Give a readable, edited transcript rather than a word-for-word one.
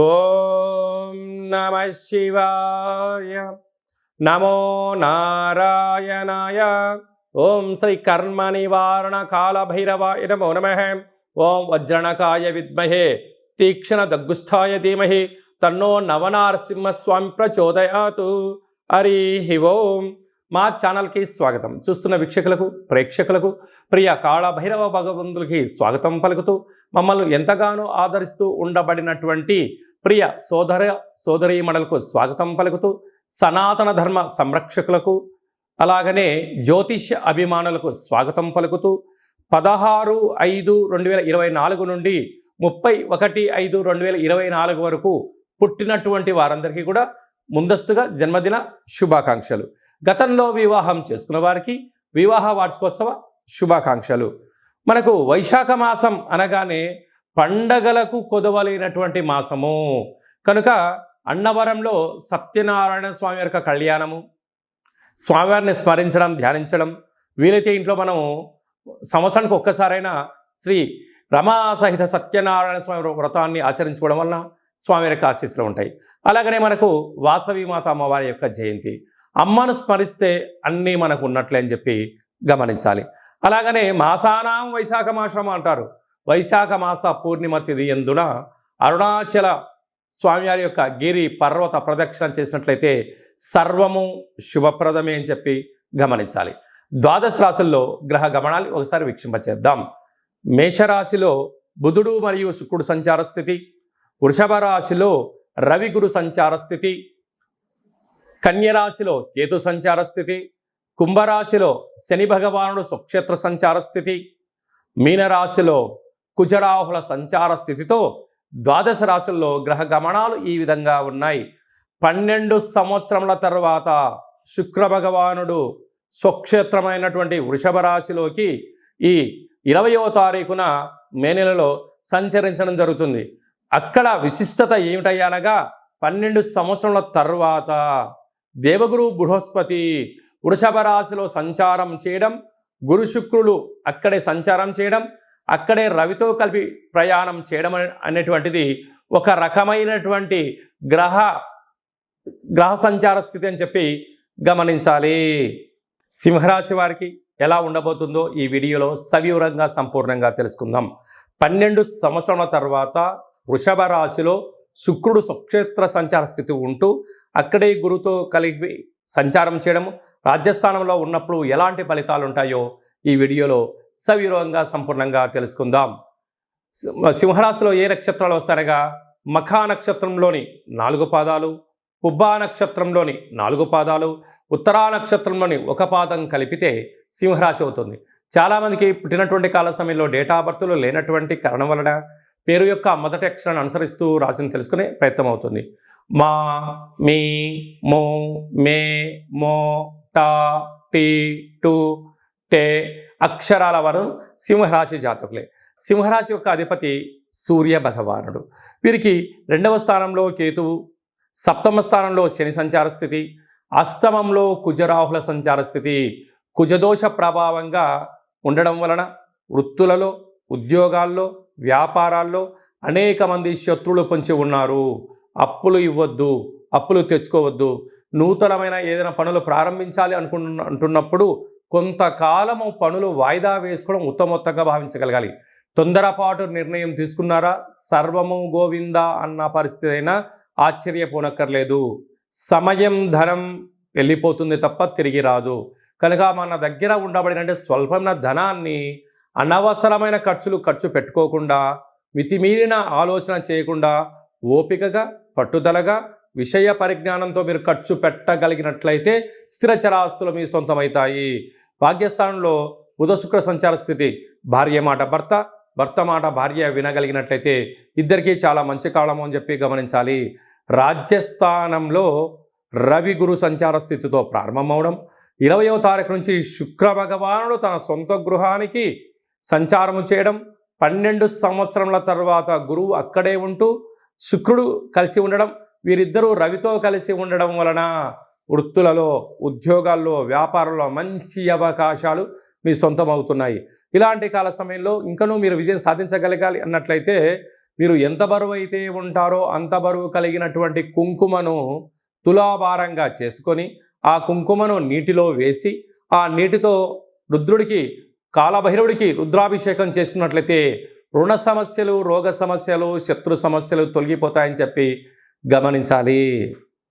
ఓం నమ శివాయ. నమో నారాయణాయ. ఓం శ్రీ కర్మ నివారణ కాల భైరవాయ నమో నమః. ఓం వజ్రణకాయ విద్మహే తీక్షణ దగ్గుస్థాయ ధీమహి తన్నో నవనారసింహస్వామి ప్రచోదయాతు. హరి ఓం. మా ఛానల్కి స్వాగతం. చూస్తున్న వీక్షకులకు ప్రేక్షకులకు ప్రియ కాళ భైరవ భగవంతులకి స్వాగతం పలుకుతూ మమ్మల్ని ఎంతగానో ఆదరిస్తూ ఉండబడినటువంటి ప్రియ సోదరీమణులకు స్వాగతం పలుకుతూ సనాతన ధర్మ సంరక్షకులకు అలాగనే జ్యోతిష్య అభిమానులకు స్వాగతం పలుకుతూ 16/5/2024 నుండి 31/5/2024 వరకు పుట్టినటువంటి వారందరికీ కూడా ముందస్తుగా జన్మదిన శుభాకాంక్షలు. గతంలో వివాహం చేసుకున్న వారికి వివాహ వార్షికోత్సవ శుభాకాంక్షలు. మనకు వైశాఖ మాసం అనగానే పండగలకు కొదవలేనటువంటి మాసము కనుక అన్నవరంలో సత్యనారాయణ స్వామి యొక్క కళ్యాణము, స్వామివారిని స్మరించడం, ధ్యానించడం, వీలైతే ఇంట్లో మనం సంవత్సరానికి ఒక్కసారైనా శ్రీ రమా సహిత సత్యనారాయణ స్వామి వ్రతాన్ని ఆచరించుకోవడం వలన స్వామి యొక్క ఆశీస్సులు ఉంటాయి. అలాగనే మనకు వాసవి మాత అమ్మవారి యొక్క జయంతి, అమ్మను స్మరిస్తే అన్నీ మనకు ఉన్నట్లే అని చెప్పి గమనించాలి. అలాగనే మాసానాం వైశాఖ మాసం అంటారు. వైశాఖ మాస పూర్ణిమ తిథి యందున అరుణాచల స్వామివారి యొక్క గిరి పర్వత ప్రదక్షిణ చేసినట్లయితే సర్వము శుభప్రదమే అని చెప్పి గమనించాలి. ద్వాదశ రాశుల్లో గ్రహ గమనాలు ఒకసారి వీక్షింపచేద్దాం. మేషరాశిలో బుధుడు మరియు శుక్రుడు సంచార స్థితి, వృషభ రాశిలో రవి గురు సంచార స్థితి, కన్యరాశిలో కేతు సంచార స్థితి, కుంభరాశిలో శని భగవానుడు స్వక్షేత్ర సంచార స్థితి, మీనరాశిలో కుజరాహుల సంచార స్థితితో ద్వాదశ రాశుల్లో గ్రహ గమనాలు ఈ విధంగా ఉన్నాయి. 12 సంవత్సరముల తర్వాత శుక్ర భగవానుడు స్వక్షేత్రమైనటువంటి వృషభ రాశిలోకి ఈ 20వ తారీఖున మే నెలలో సంచరించడం జరుగుతుంది. అక్కడ విశిష్టత ఏమిటయ్యానగా 12 సంవత్సరముల తర్వాత దేవగురు బృహస్పతి వృషభ రాశిలో సంచారం చేయడం, గురు శుక్రులు అక్కడే సంచారం చేయడం, అక్కడే రవితో కలిపి ప్రయాణం చేయడం అనేటువంటిది ఒక రకమైనటువంటి గ్రహ సంచార స్థితి అని చెప్పి గమనించాలి. సింహరాశి వారికి ఎలా ఉండబోతుందో ఈ వీడియోలో సవివరంగా సంపూర్ణంగా తెలుసుకుందాం. 12 సంవత్సరాల తర్వాత వృషభ రాశిలో శుక్రుడు స్వక్షేత్ర సంచార స్థితి ఉంటూ అక్కడే గురుతో కలిపి సంచారం చేయడము, రాజ్యస్థానంలో ఉన్నప్పుడు ఎలాంటి ఫలితాలు ఉంటాయో ఈ వీడియోలో సవివరంగా సంపూర్ణంగా తెలుసుకుందాం. సింహరాశిలో ఏ నక్షత్రాలు వస్తాయనగా మఖా నక్షత్రంలోని 4 పాదాలు, పుబ్బా నక్షత్రంలోని 4 పాదాలు, ఉత్తరా నక్షత్రంలోని 1 పాదం కలిపితే సింహరాశి అవుతుంది. చాలామందికి పుట్టినటువంటి కాల సమయంలో డేటా ఆఫ్ బర్త్లు లేనటువంటి కారణం వలన పేరు యొక్క మొదటి అక్షరాన్ని అనుసరిస్తూ రాశిని తెలుసుకునే ప్రయత్నం అవుతుంది. మా, మీ, మో, మే, మో, టా, టీ, టు, టే అక్షరాల వారు సింహరాశి జాతకులే. సింహరాశి యొక్క అధిపతి సూర్య భగవానుడు. వీరికి 2వ స్థానంలో కేతువు, 7వ స్థానంలో శని సంచార స్థితి, అష్టమంలో కుజరాహుల సంచార స్థితి. కుజదోష ప్రభావంగా ఉండడం వలన వృత్తులలో, ఉద్యోగాల్లో, వ్యాపారాల్లో అనేక మంది శత్రువులు పొంచి ఉన్నారు. అప్పులు ఇవ్వద్దు, అప్పులు తెచ్చుకోవద్దు, నూతనమైన ఏదైనా పనులు ప్రారంభించాలి అంటున్నప్పుడు కొంతకాలము పనులు వాయిదా వేసుకోవడం ఉత్తమోత్తంగా భావించగలగాలి. తొందరపాటు నిర్ణయం తీసుకున్నారా సర్వము గోవింద అన్న పరిస్థితి అయినా ఆశ్చర్యపోనక్కర్లేదు. సమయం, ధనం వెళ్ళిపోతుంది తప్ప తిరిగి రాదు. కనుక మన దగ్గర ఉండబడినంటే స్వల్పమైన ధనాన్ని అనవసరమైన ఖర్చు పెట్టుకోకుండా, మితిమీరిన ఆలోచన చేయకుండా ఓపికగా, పట్టుదలగా, విషయ పరిజ్ఞానంతో మీరు ఖర్చు పెట్టగలిగినట్లయితే స్థిరచరాస్తులు మీ సొంతమవుతాయి. భాగ్యస్థానంలో బుధ శుక్ర సంచార స్థితి, భార్య మాట భర్త, భర్త మాట భార్య వినగలిగినట్లయితే ఇద్దరికీ చాలా మంచి కాలము అని చెప్పి గమనించాలి. రాజ్యస్థానంలో రవి గురు సంచార స్థితితో ప్రారంభమవడం, 20వ తారీఖు నుంచి శుక్ర భగవానుడు తన సొంత గృహానికి సంచారము చేయడం, 12 సంవత్సరముల తర్వాత గురువు అక్కడే ఉంటూ శుక్రుడు కలిసి ఉండడం, వీరిద్దరూ రవితో కలిసి ఉండడం వలన వృత్తులలో, ఉద్యోగాల్లో, వ్యాపారంలో మంచి అవకాశాలు మీ సొంతం అవుతున్నాయి. ఇలాంటి కాల సమయంలో ఇంకనూ మీరు విజయం సాధించగలగాలి అన్నట్లయితే మీరు ఎంత బరువు అయితే ఉంటారో అంత బరువు కలిగినటువంటి కుంకుమను తులాభారంగా చేసుకొని ఆ కుంకుమను నీటిలో వేసి ఆ నీటితో రుద్రుడికి కాలభైరవుడికి రుద్రాభిషేకం చేసుకున్నట్లయితే రుణ సమస్యలు, రోగ సమస్యలు, శత్రు సమస్యలు తొలగిపోతాయని చెప్పి గమనించాలి.